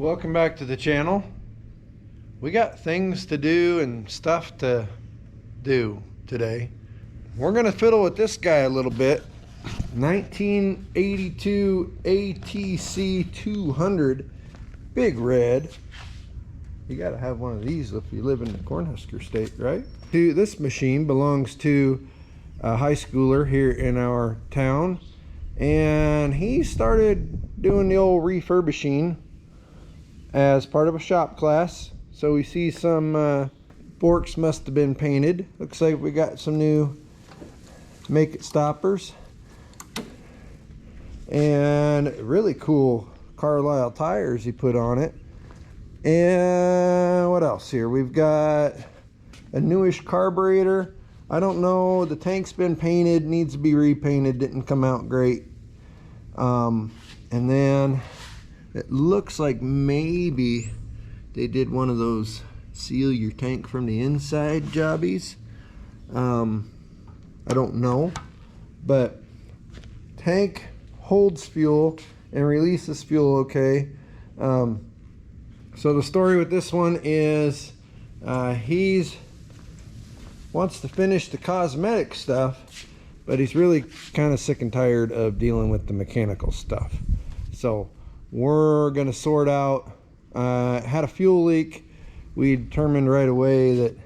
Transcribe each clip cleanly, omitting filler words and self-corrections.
Welcome back to the channel. We got things to do and stuff to do today. We're gonna fiddle with this guy a little bit. 1982 ATC 200, big red. You gotta have one of these if you live in the Cornhusker state, right? This machine belongs to a high schooler here in our town, and he started doing the old refurbishing as part of a shop class. So we see some forks must have been painted. Looks like we got some new make it stoppers and really cool Carlisle tires he put on it. And what else here? We've got a newish carburetor. I don't know, the tank's been painted, needs to be repainted, didn't come out great. And then it looks like maybe they did one of those seal your tank from the inside jobbies. I don't know, but tank holds fuel and releases fuel okay. So the story with this one is he's wants to finish the cosmetic stuff, but he's really kind of sick and tired of dealing with the mechanical stuff. So we're gonna sort out, had a fuel leak. We determined right away that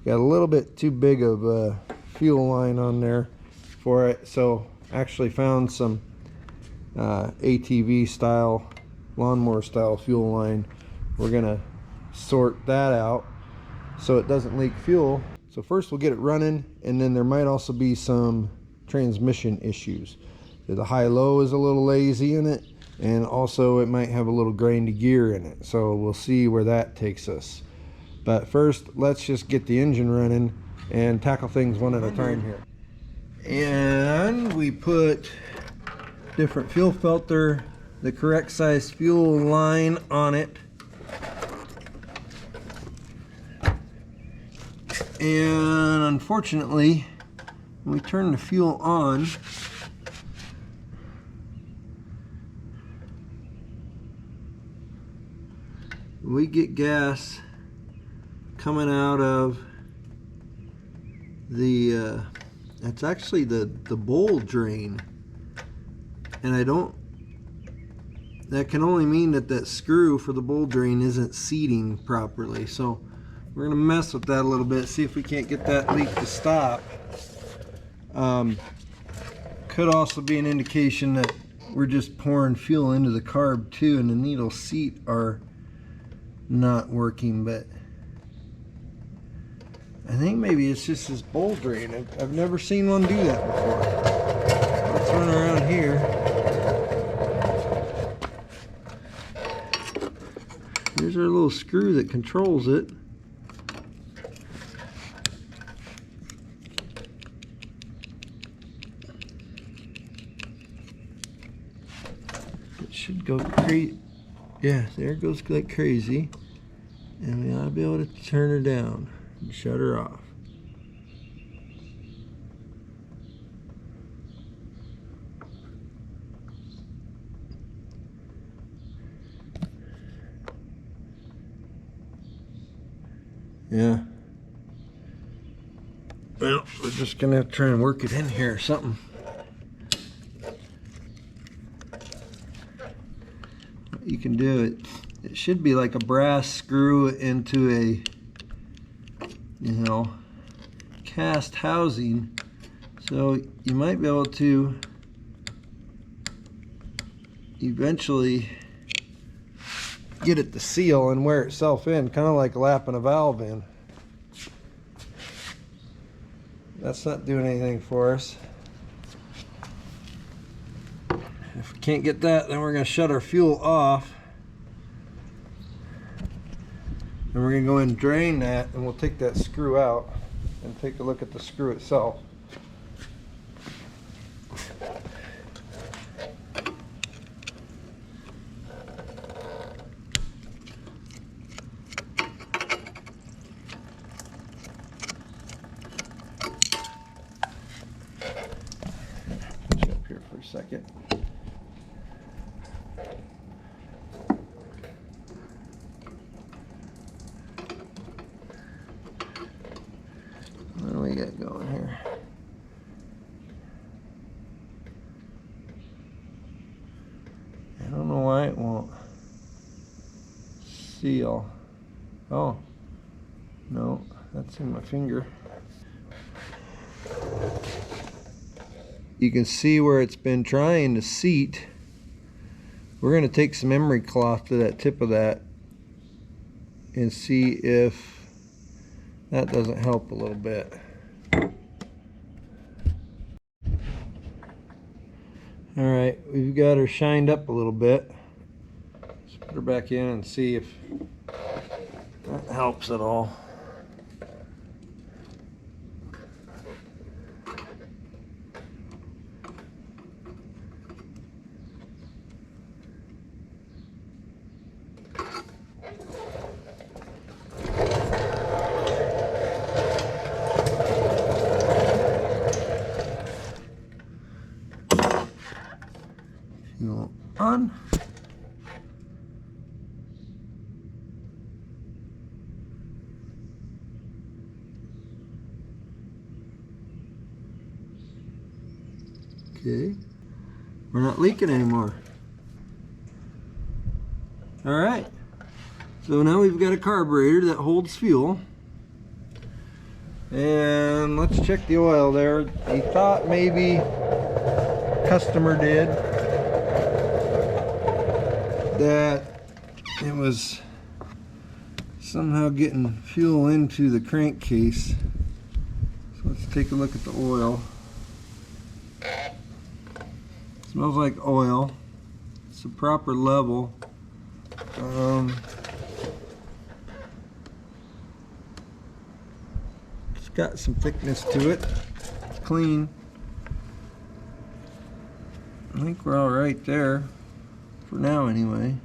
got a little bit too big of a fuel line on there for it. So actually found some ATV style, lawnmower style fuel line. We're gonna sort that out so it doesn't leak fuel. So first we'll get it running, and then there might also be some transmission issues. The high-low is a little lazy in it, and also it might have a little grindy gear in it. So we'll see where that takes us. But first, let's just get the engine running and tackle things one at a time here. And we put different fuel filter, the correct size fuel line on it. And unfortunately, when we turn the fuel on, we get gas coming out of the that's actually the bowl drain, and that can only mean that screw for the bowl drain isn't seating properly. So we're gonna mess with that a little bit, see if we can't get that leak to stop. Could also be an indication that we're just pouring fuel into the carb too, and the needle seat are not working. But I think maybe it's just this bowl drain. I've never seen one do that before. Let's run around here. Here's our little screw that controls it. It should go crazy. Yeah, there it goes like crazy. And we ought to be able to turn her down and shut her off. Yeah. Well, we're just gonna have to try and work it in here or something. You can do it. It should be like a brass screw into a, cast housing. So you might be able to eventually get it to seal and wear itself in, kind of like lapping a valve in. That's not doing anything for us. If we can't get that, then we're going to shut our fuel off. And we're going to go and drain that, and we'll take that screw out and take a look at the screw itself. Put you up here for a second. got going here? I don't know why it won't seal. Oh, no, that's in my finger. You can see where it's been trying to seat. We're going to take some emery cloth to that tip of that and see if that doesn't help a little bit. Alright, we've got her shined up a little bit. Let's put her back in and see if that helps at all. Fuel on. Okay, we're not leaking anymore. All right, so now we've got a carburetor that holds fuel. And let's check the oil there. He thought maybe customer did that it was somehow getting fuel into the crankcase. So let's take a look at the oil. Smells like oil. It's the proper level. It's got some thickness to it. It's clean. I think we're all right there for now anyway.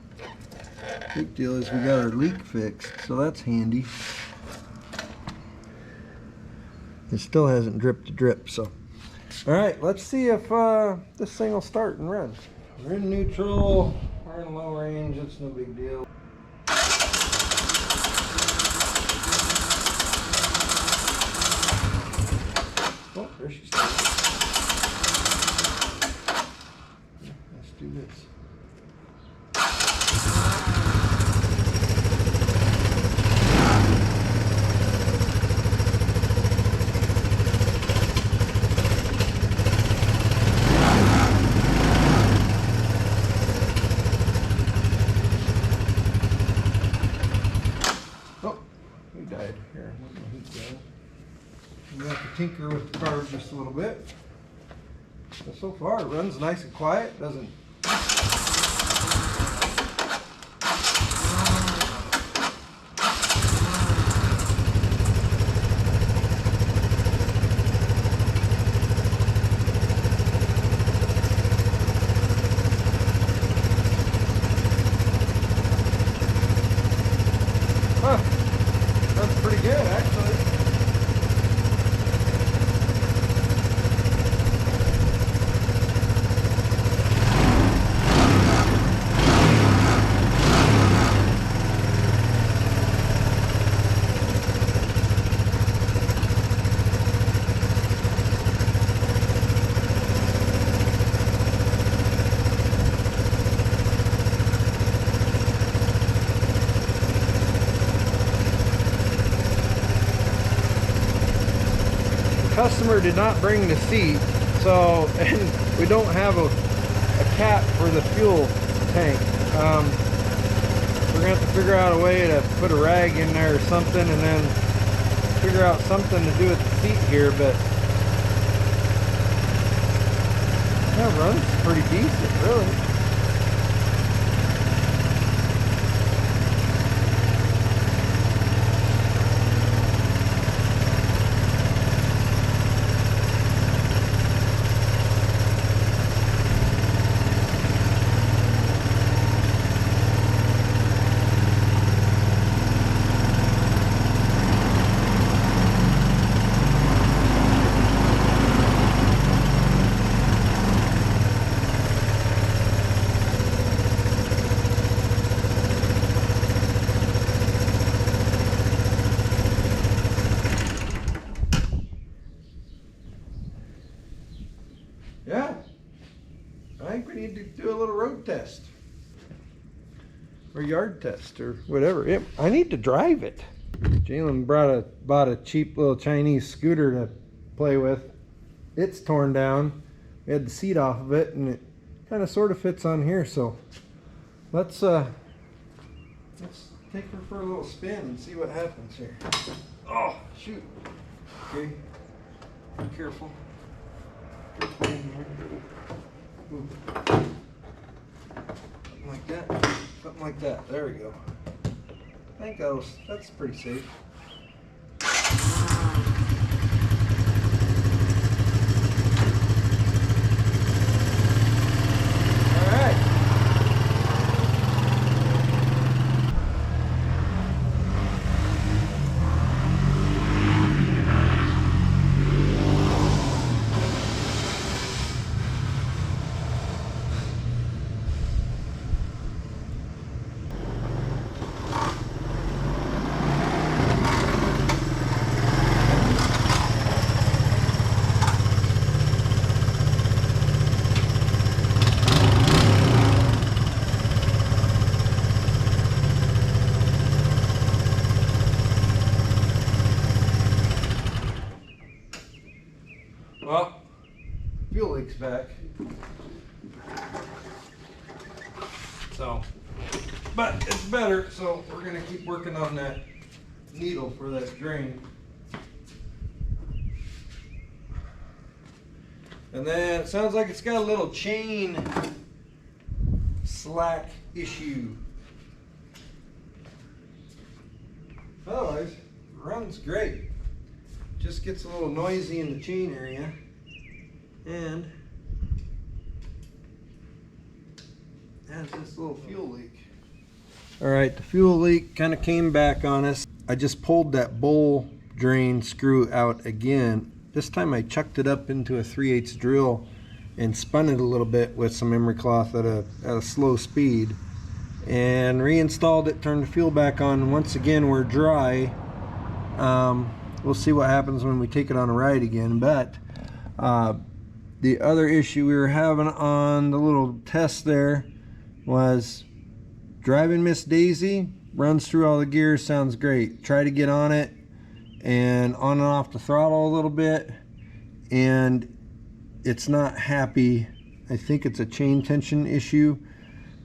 Big deal is we got our leak fixed, so that's handy. It still hasn't dripped to drip, so. All right, let's see if this thing will start and run. We're in neutral, we're in low range, it's no big deal. Oh, there she starts. Let's do this. Here, let my heat go. We have to tinker with the carb just a little bit. But so far it runs nice and quiet, doesn't. That's pretty good, actually. Customer did not bring the seat, so, and we don't have a cap for the fuel tank. We're gonna have to figure out a way to put a rag in there or something, and then figure out something to do with the seat here. But that runs pretty decent, really. Yeah, I think we need to do a little road test or yard test or whatever. Yep, I need to drive it. Jalen bought a cheap little Chinese scooter to play with. It's torn down. We had the seat off of it, and it kind of sort of fits on here. So let's take her for a little spin and see what happens here. Oh shoot! Okay, be careful. Ooh. Something like that. Something like that. There we go. I think that's pretty safe. All right. Well, fuel leak's back. So, but it's better, so we're gonna keep working on that needle for that drain. And then it sounds like it's got a little chain slack issue. Otherwise, it runs great. Just gets a little noisy in the chain area and has this little fuel leak. All right, the fuel leak kind of came back on us. I just pulled that bowl drain screw out again. This time I chucked it up into a 3/8 drill and spun it a little bit with some emery cloth at a slow speed and reinstalled it, turned the fuel back on. Once again, we're dry. We'll see what happens when we take it on a ride again. But the other issue we were having on the little test there was driving Miss Daisy, runs through all the gears, sounds great. Try to get on it and on and off the throttle a little bit, and it's not happy. I think it's a chain tension issue.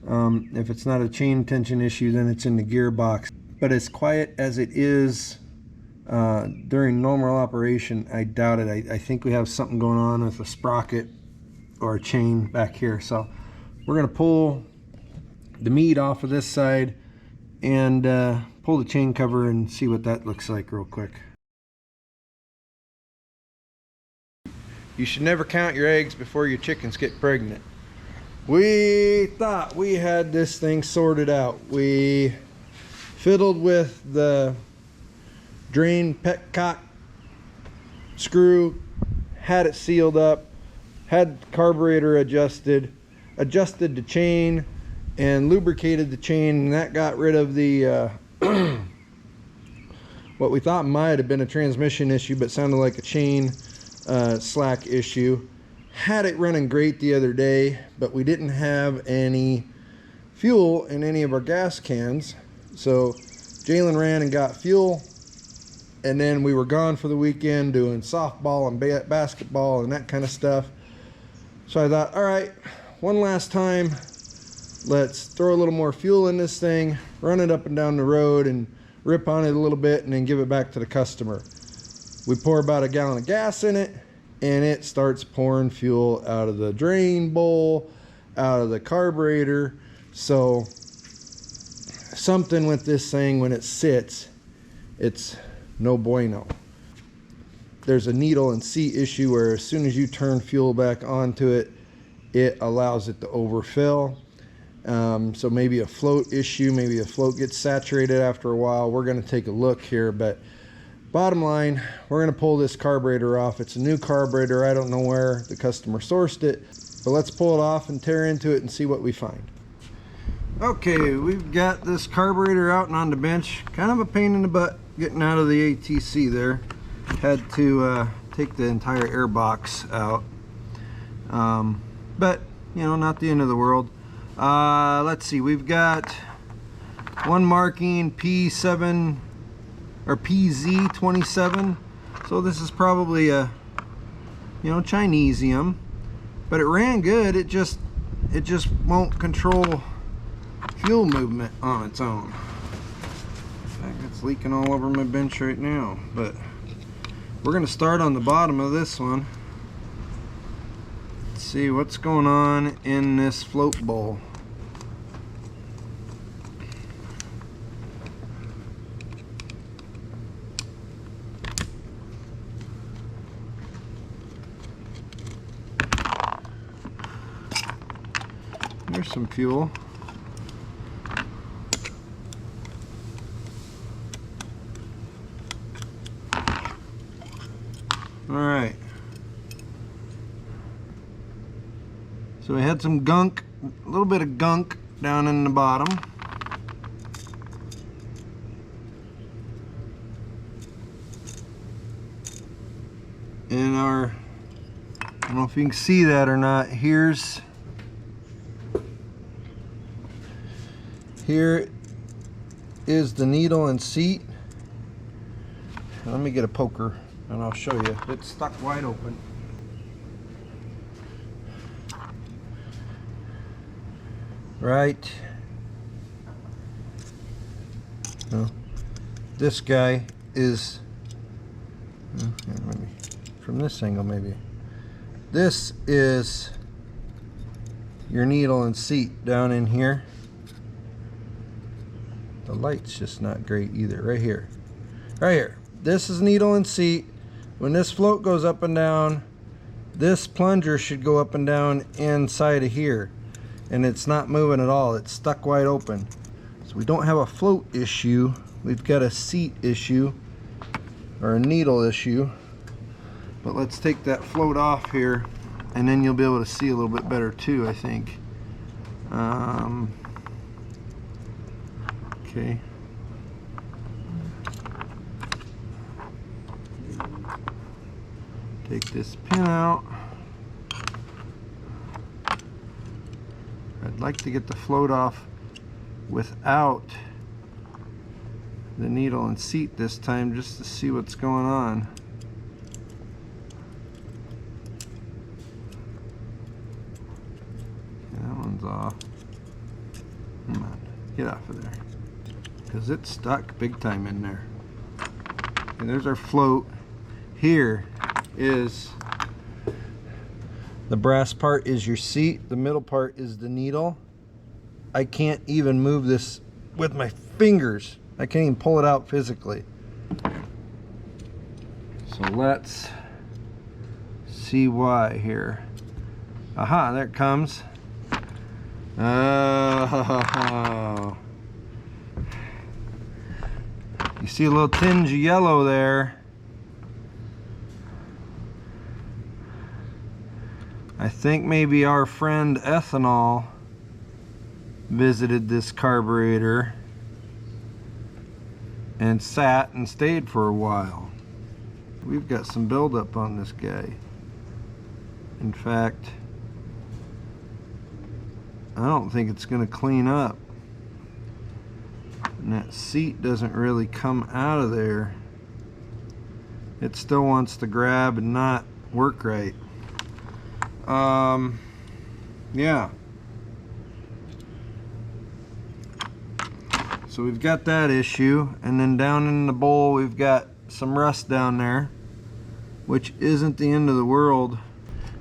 If it's not a chain tension issue, then it's in the gearbox. But as quiet as it is during normal operation, I doubt it. I think we have something going on with a sprocket or a chain back here. So we're going to pull the meat off of this side and pull the chain cover and see what that looks like real quick. You should never count your eggs before your chickens get pregnant. We thought we had this thing sorted out. We fiddled with the drain petcock screw, had it sealed up, had the carburetor adjusted the chain and lubricated the chain, and that got rid of the what we thought might have been a transmission issue but sounded like a chain slack issue. Had it running great the other day, but we didn't have any fuel in any of our gas cans, so Jalen ran and got fuel, and then we were gone for the weekend doing softball and basketball and that kind of stuff. So I thought, all right, one last time, let's throw a little more fuel in this thing, run it up and down the road and rip on it a little bit and then give it back to the customer. We pour about a gallon of gas in it and it starts pouring fuel out of the drain bowl, out of the carburetor. So something with this thing, when it sits, it's no bueno. There's a needle and seat issue where as soon as you turn fuel back onto it, it allows it to overfill. So maybe a float issue, maybe a float gets saturated after a while. We're going to take a look here, but bottom line, we're going to pull this carburetor off. It's a new carburetor. I don't know where the customer sourced it, but let's pull it off and tear into it and see what we find. Okay, we've got this carburetor out and on the bench. Kind of a pain in the butt getting out of the ATC there. Had to take the entire air box out. But you know, not the end of the world. Let's see, we've got one marking P7 or PZ27, so this is probably a, you know, Chinesium, but it ran good. It just won't control fuel movement on its own. In fact, it's leaking all over my bench right now, but we're going to start on the bottom of this one. Let's see what's going on in this float bowl. There's some fuel. All right. So we had some gunk, a little bit of gunk down in the bottom. And our, I don't know if you can see that or not, here is the needle and seat. Let me get a poker and I'll show you. It's stuck wide open. Right. Well, this guy is, maybe from this angle maybe. This is your needle and seat down in here. The light's just not great either. Right here. Right here. This is needle and seat. When this float goes up and down, this plunger should go up and down inside of here. And it's not moving at all. It's stuck wide open. So we don't have a float issue. We've got a seat issue or a needle issue. But let's take that float off here and then you'll be able to see a little bit better too, I think. Okay. Take this pin out. I'd like to get the float off without the needle and seat this time, just to see what's going on. Okay, that one's off. Come on, get off of there. Because it's stuck big time in there. And there's our float. Here is the brass part is your seat. The middle part is the needle. I can't even move this with my fingers. I can't even pull it out physically. So let's see why here. Aha, there it comes. Oh. You see a little tinge of yellow there. I think maybe our friend Ethanol visited this carburetor and sat and stayed for a while. We've got some buildup on this guy. In fact, I don't think it's going to clean up. And that seat doesn't really come out of there. It still wants to grab and not work right. Yeah. So we've got that issue, and then down in the bowl we've got some rust down there, which isn't the end of the world,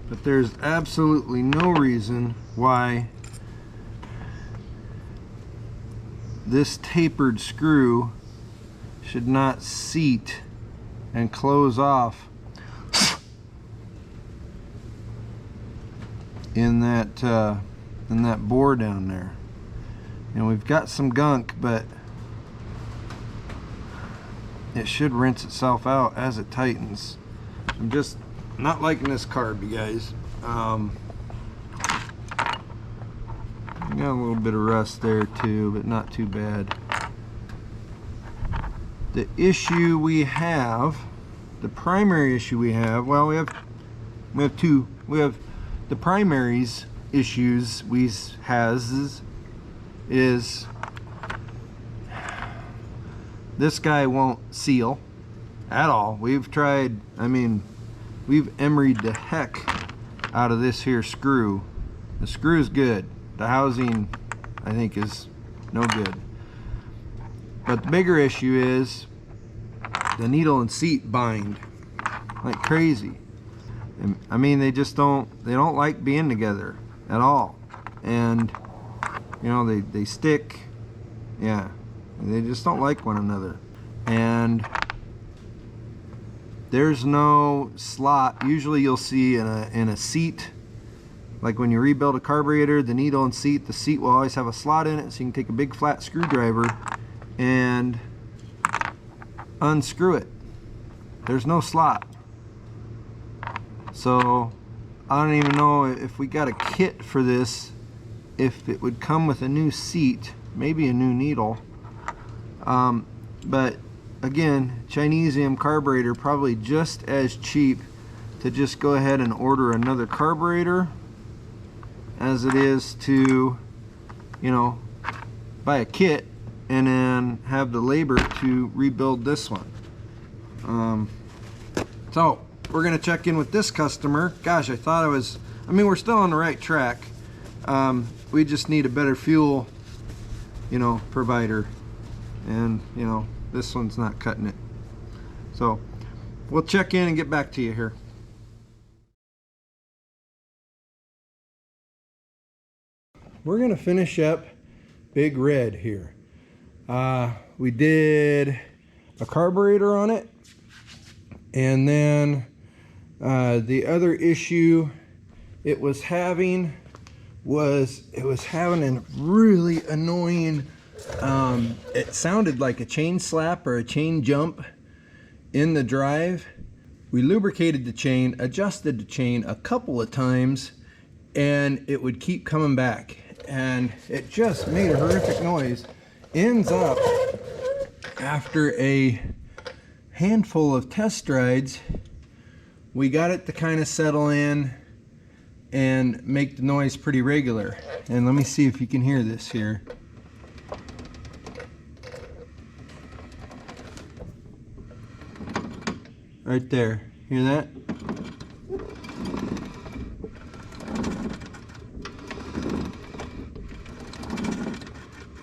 but there's absolutely no reason why this tapered screw should not seat and close off in that bore down there. And we've got some gunk, but it should rinse itself out as it tightens. I'm just not liking this carb, you guys. Got a little bit of rust there too, but not too bad. The issue we have, the primary issue we have, well, we have two. We have the primaries issues we has is this guy won't seal at all. We've tried, I mean, we've emeryed the heck out of this here screw. The screw is good. The housing, I think, is no good. But the bigger issue is the needle and seat bind like crazy. And, I mean, they don't like being together at all. And, you know, they stick. Yeah, they just don't like one another. And there's no slot. Usually you'll see in a seat, like when you rebuild a carburetor, the needle and seat, the seat will always have a slot in it, so you can take a big flat screwdriver and unscrew it. There's no slot. So I don't even know if we got a kit for this, if it would come with a new seat, maybe a new needle. But again, Chinesium carburetor, probably just as cheap to just go ahead and order another carburetor as it is to, you know, buy a kit and then have the labor to rebuild this one. So we're gonna check in with this customer. Gosh, I mean, we're still on the right track. We just need a better fuel, you know, provider, and you know, this one's not cutting it. So we'll check in and get back to you here. We're gonna finish up Big Red here. We did a carburetor on it, and then the other issue it was having was a really annoying, it sounded like a chain slap or a chain jump in the drive. We lubricated the chain, adjusted the chain a couple of times, and it would keep coming back, and it just made a horrific noise. Ends up, after a handful of test rides, we got it to kind of settle in and make the noise pretty regular. And let me see if you can hear this here. Right there, hear that?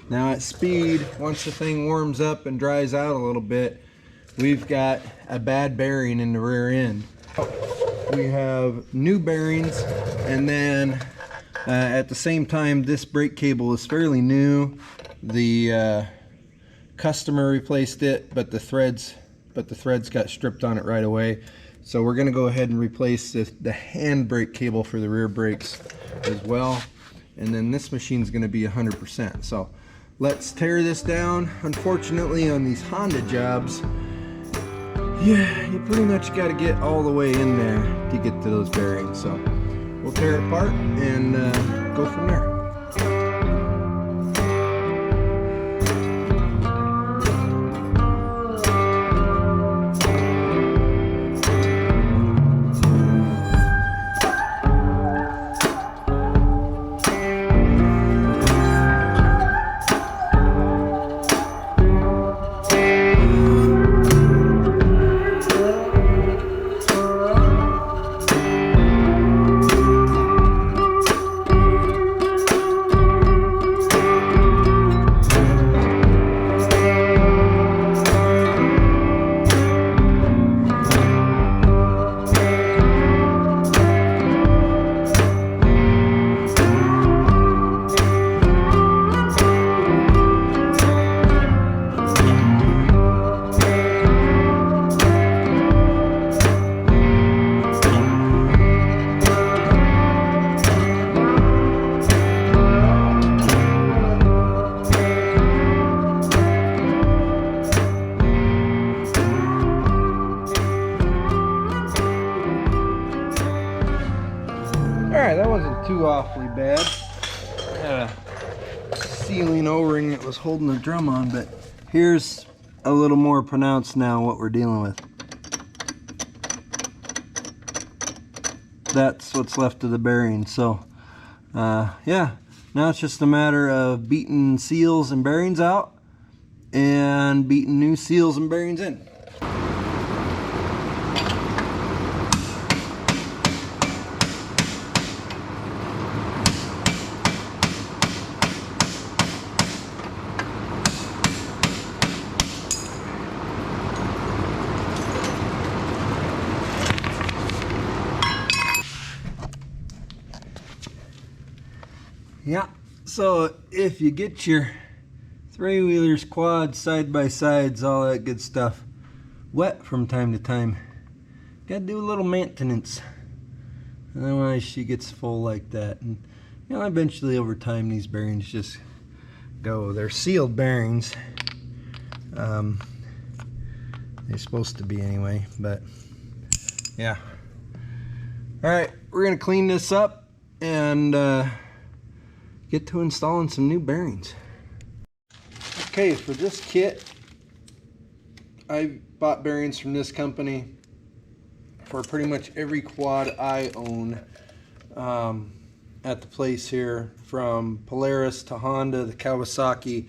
Now at speed, once the thing warms up and dries out a little bit, we've got a bad bearing in the rear end. We have new bearings, and then at the same time, this brake cable is fairly new. The customer replaced it, but the threads got stripped on it right away. So we're gonna go ahead and replace the hand brake cable for the rear brakes as well. And then this machine's gonna be 100%. So let's tear this down. Unfortunately, on these Honda jobs, yeah, you pretty much got to get all the way in there to get to those bearings. So we'll tear it apart and go from there. Alright, that wasn't too awfully bad. Had a sealing O-ring that was holding the drum on, but here's a little more pronounced now what we're dealing with. that's what's left of the bearing. So yeah, now it's just a matter of beating seals and bearings out and beating new seals and bearings in. Yeah, so if you get your three-wheelers, quads, side-by-sides, all that good stuff wet from time to time, gotta do a little maintenance. Otherwise she gets full like that. And you know, eventually over time these bearings just go. They're sealed bearings. They're supposed to be anyway, but yeah. Alright, we're gonna clean this up and get to installing some new bearings. Okay, for this kit, I bought bearings from this company for pretty much every quad I own at the place here, from Polaris to Honda, the Kawasaki.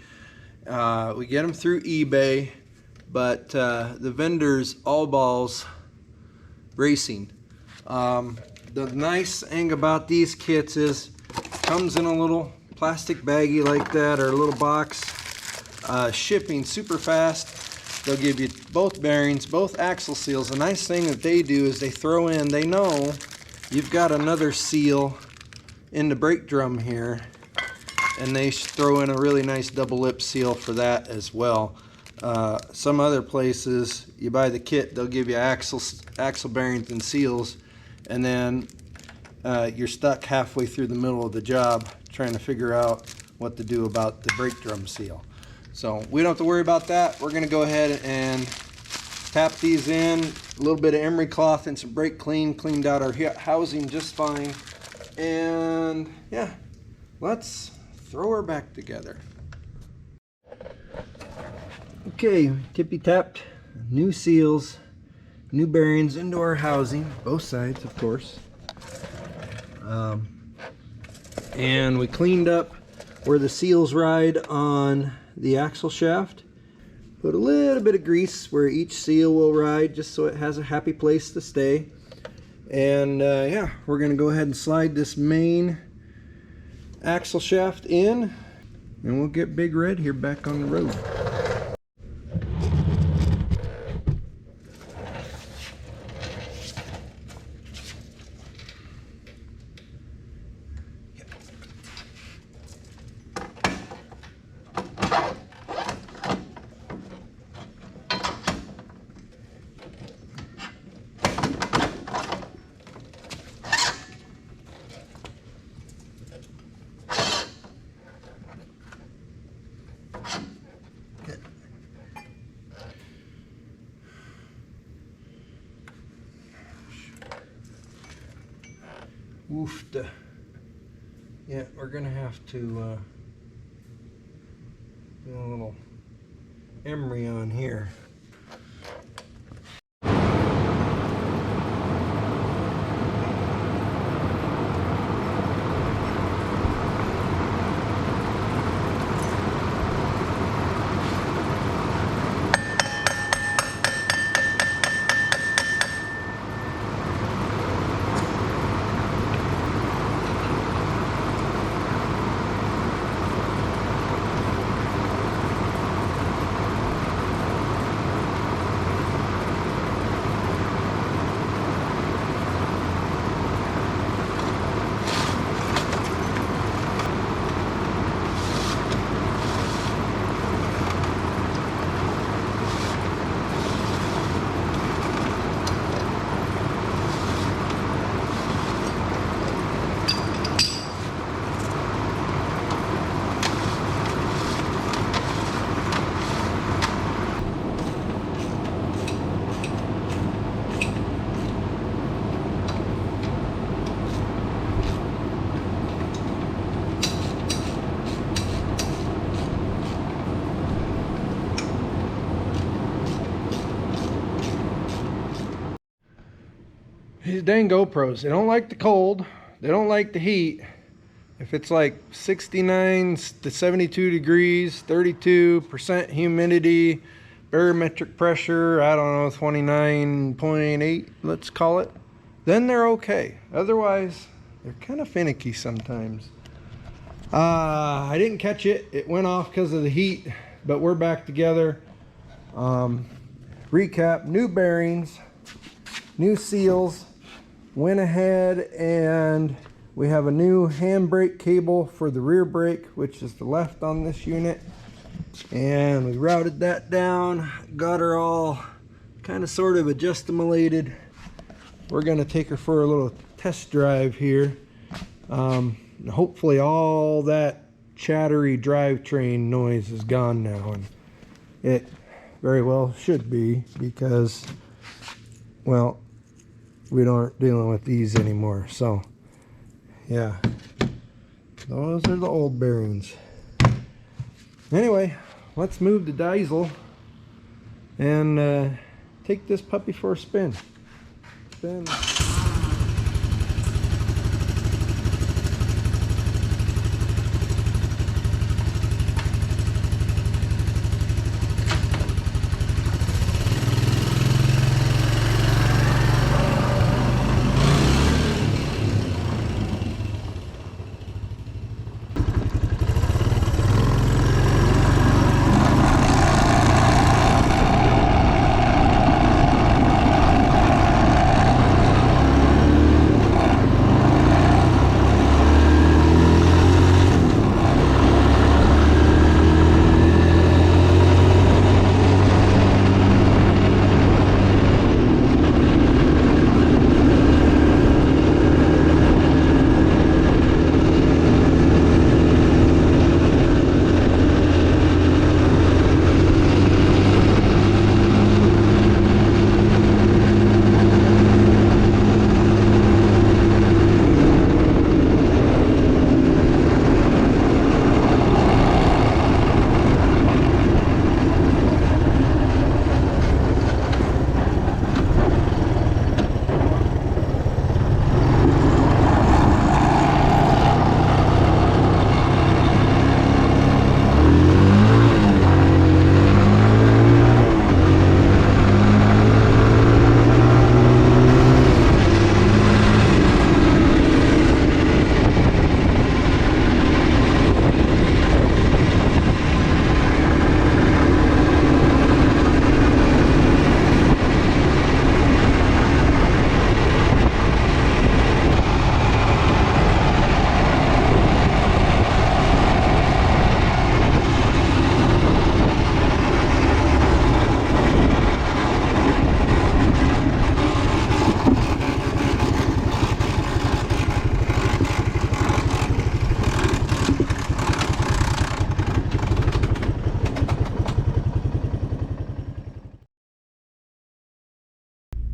We get them through eBay, but the vendor's All Balls Racing. The nice thing about these kits is comes in a little plastic baggie like that, or a little box. Shipping super fast. They'll give you both bearings, both axle seals. The nice thing that they do is they throw in, they know you've got another seal in the brake drum here, and they throw in a really nice double lip seal for that as well. Some other places, you buy the kit, they'll give you axle bearings and seals, and then you're stuck halfway through the middle of the job trying to figure out what to do about the brake drum seal. So we don't have to worry about that. We're going to go ahead and tap these in. A little bit of emery cloth and some brake clean, cleaned out our housing just fine. And yeah, let's throw her back together. Okay, tippy tapped new seals, new bearings into our housing, both sides of course. And we cleaned up where the seals ride on the axle shaft. Put a little bit of grease where each seal will ride, just so it has a happy place to stay. And yeah, we're going to go ahead and slide this main axle shaft in, and we'll get Big Red here back on the road. Woofed. Yeah, we're gonna have to do a little emery on here. These dang GoPros, they don't like the cold, they don't like the heat. If it's like 69 to 72 degrees, 32% humidity, barometric pressure, I don't know, 29.8, let's call it, then they're okay. Otherwise, they're kind of finicky sometimes. I didn't catch it. It went off because of the heat, but we're back together. Recap, new bearings, new seals, went ahead and we have a new handbrake cable for the rear brake, which is the left on this unit. And we routed that down, got her all kind of sort of adjustable-ated. We're gonna take her for a little test drive here. Hopefully all that chattery drivetrain noise is gone now, and it very well should be, because, well, we aren't dealing with these anymore. So yeah, those are the old bearings. Anyway, let's move the diesel and take this puppy for a spin.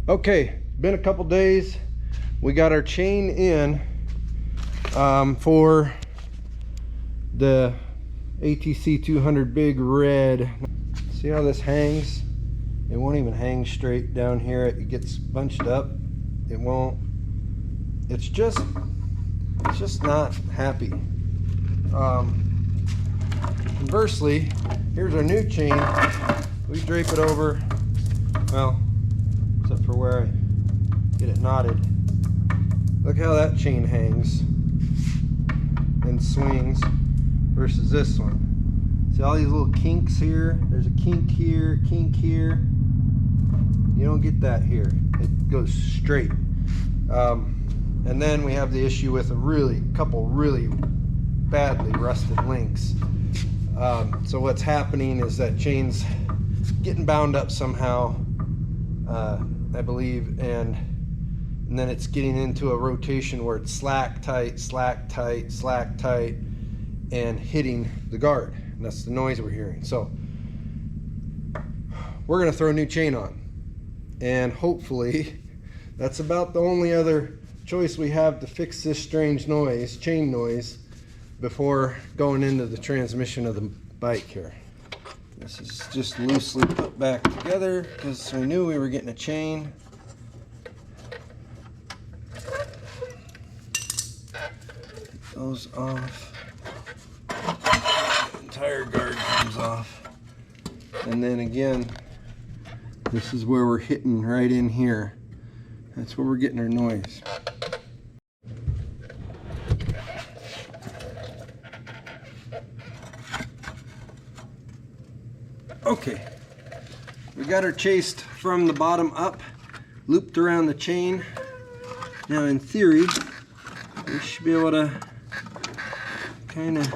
Okay, been a couple days. We got our chain in for the ATC 200 Big Red. See how this hangs? It won't even hang straight down here. It gets bunched up. It won't. It's just not happy. Conversely, here's our new chain. We drape it over, well, except for where I get it knotted. Look how that chain hangs and swings versus this one. See all these little kinks here? There's a kink here, kink here. You don't get that here. It goes straight. And then we have the issue with a couple really badly rusted links. So what's happening is that chain's getting bound up somehow, I believe, and then it's getting into a rotation where it's slack tight, slack tight, slack tight, and hitting the guard. And that's the noise we're hearing. So we're gonna throw a new chain on, and hopefully that's about the only other choice we have to fix this strange noise, chain noise, before going into the transmission of the bike here. This is just loosely put back together because we knew we were getting a chain. those off. Entire guard comes off. And then again, this is where we're hitting right in here. That's where we're getting our noise. Okay, we got her chased from the bottom up, looped around the chain. Now in theory, we should be able to kind of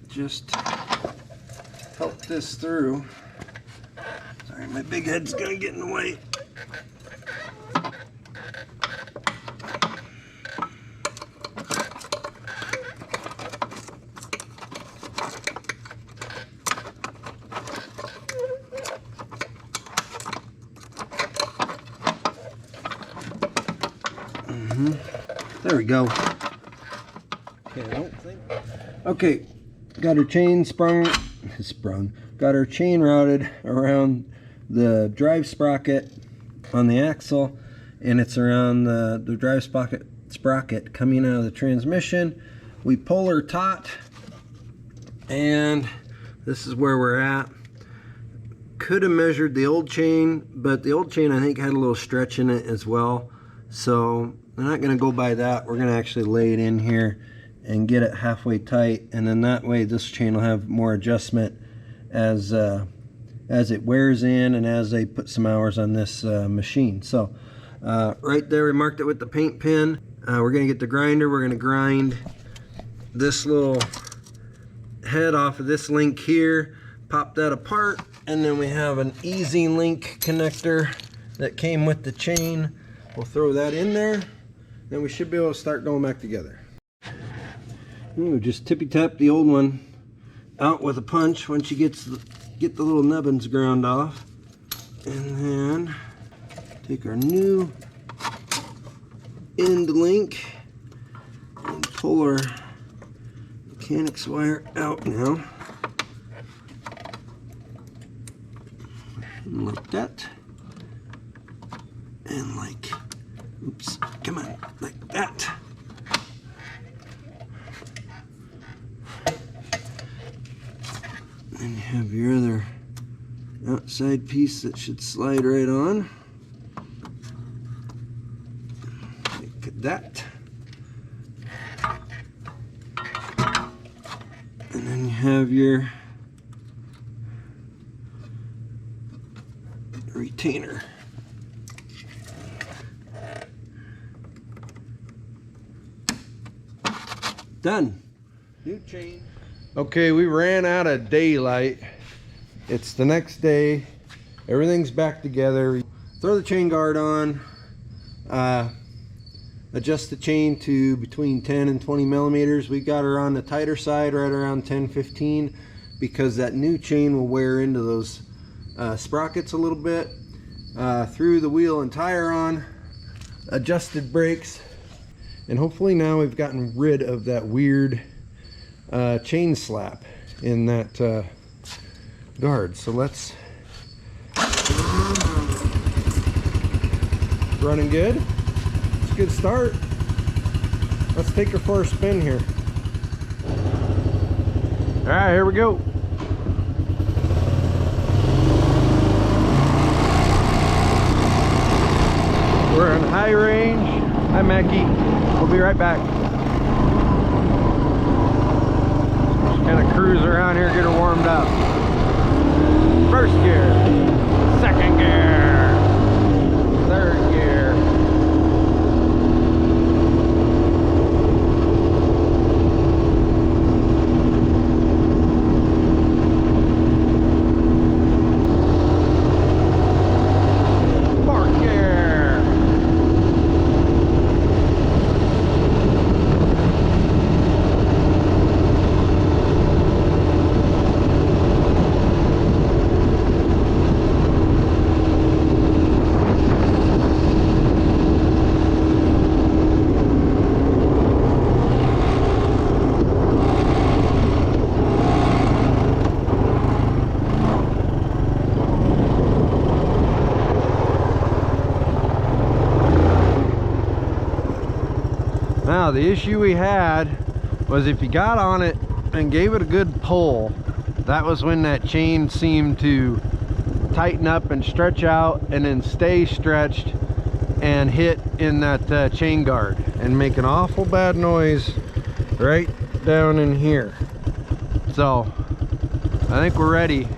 just help this through. Sorry, my big head's gonna get in the way. There we go. Okay, I don't think. Okay, got her chain sprung. Got her chain routed around the drive sprocket on the axle, and it's around the drive sprocket coming out of the transmission. We pull her taut, and this is where we're at. Could have measured the old chain, but the old chain I think had a little stretch in it as well. So we're not going to go by that. We're going to actually lay it in here and get it halfway tight, and then that way this chain will have more adjustment as it wears in and as they put some hours on this machine. So right there we marked it with the paint pen. We're going to get the grinder. We're going to grind this little head off of this link here, pop that apart, and then we have an easy link connector that came with the chain. We'll throw that in there, then we should be able to start going back together. Ooh, just tippy tap the old one out with a punch once you get the little nubbins ground off, and then take our new end link and pull our mechanics wire out now, and like that, and like, oops, come on, like that. And you have your other outside piece that should slide right on, like that. And then you have your retainer. Done. New chain. Okay, we ran out of daylight. It's the next day. Everything's back together. Throw the chain guard on. Adjust the chain to between 10 and 20 millimeters. We got her on the tighter side, right around 10-15, because that new chain will wear into those sprockets a little bit. Threw the wheel and tire on. Adjusted brakes. And hopefully now we've gotten rid of that weird chain slap in that guard. So let's, running good. It's a good start. Let's take her for a spin here. All right, here we go. We're in high range. Hi, Mackie. We'll be right back. Just kind of cruise around here, get her warmed up. First gear, second gear, third gear. Fourth gear. Now the issue we had was if you got on it and gave it a good pull, that was when that chain seemed to tighten up and stretch out and then stay stretched and hit in that chain guard and make an awful bad noise right down in here. So I think we're ready.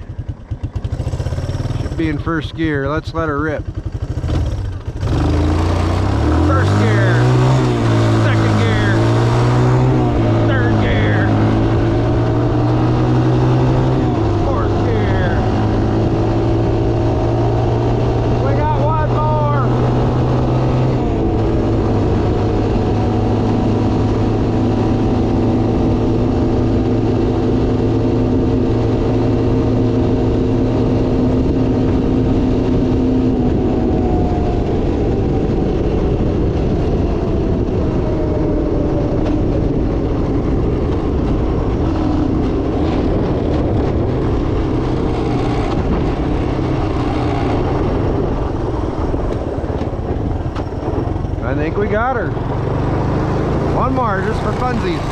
Should be in first gear. Let's let her rip. First gear, second gear, third gear, fourth gear. We got one more. I think we got her. One more just for funsies.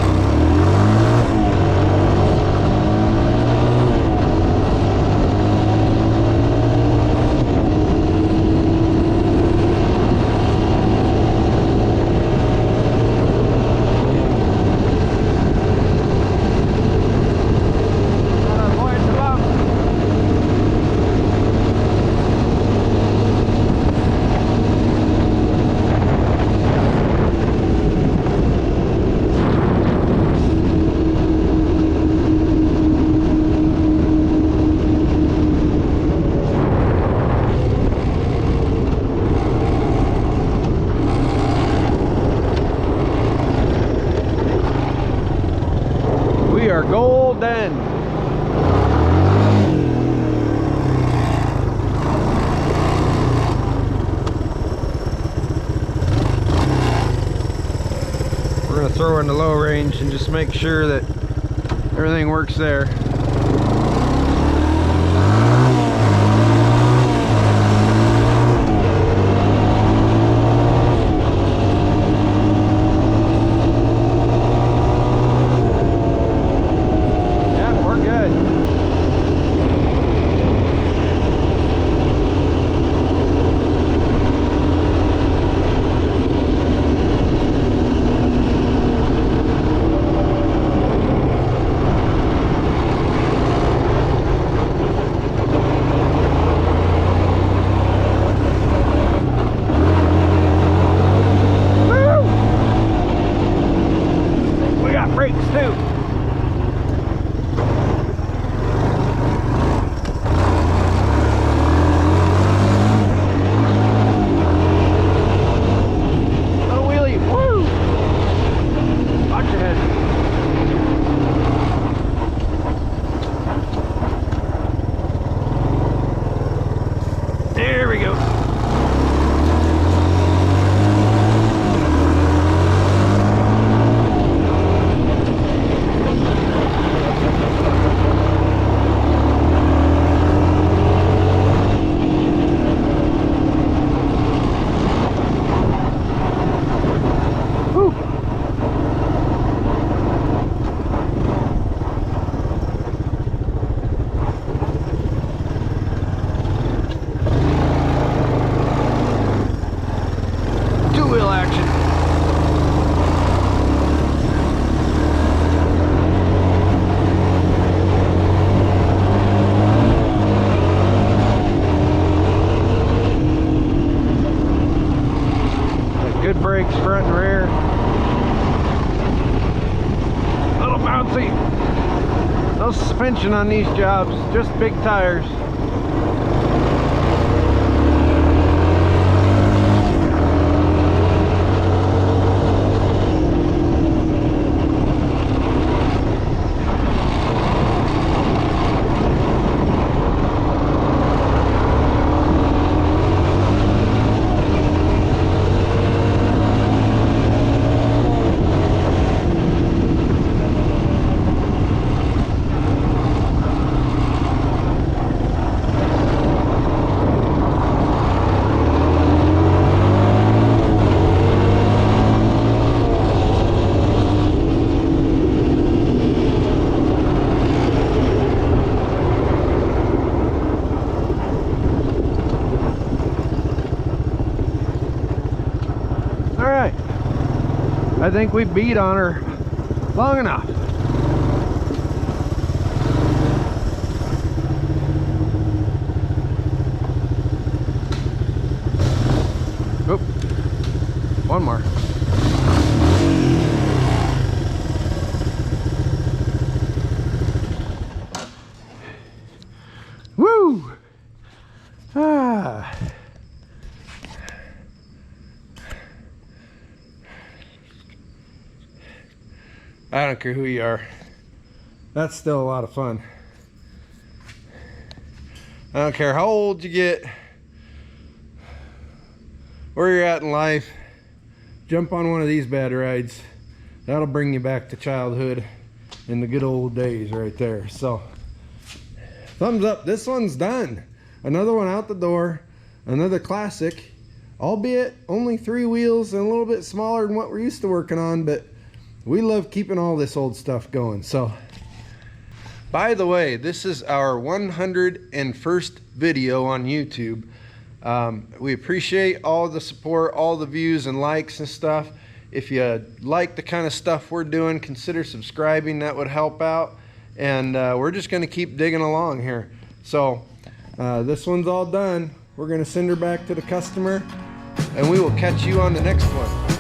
We are golden. We're going to throw her in the low range and just make sure that everything works there. Brakes too. Little wheelie, woo! Watch your head. There we go. Two-wheel action. Good brakes front and rear. A little bouncy. No suspension on these jobs, just big tires. right, I think we beat on her long enough. Oop, one more. Woo! Ah. I don't care who you are. That's still a lot of fun. I don't care how old you get, where you're at in life, jump on one of these bad rides. That'll bring you back to childhood in the good old days right there. So, thumbs up, this one's done. Another one out the door, another classic, albeit only 3 wheels and a little bit smaller than what we're used to working on, but we love keeping all this old stuff going. So, by the way, this is our 101st video on YouTube. We appreciate all the support, all the views and likes and stuff. If you like the kind of stuff we're doing, consider subscribing. That would help out. And we're just going to keep digging along here. So this one's all done. We're going to send her back to the customer, and we will catch you on the next one.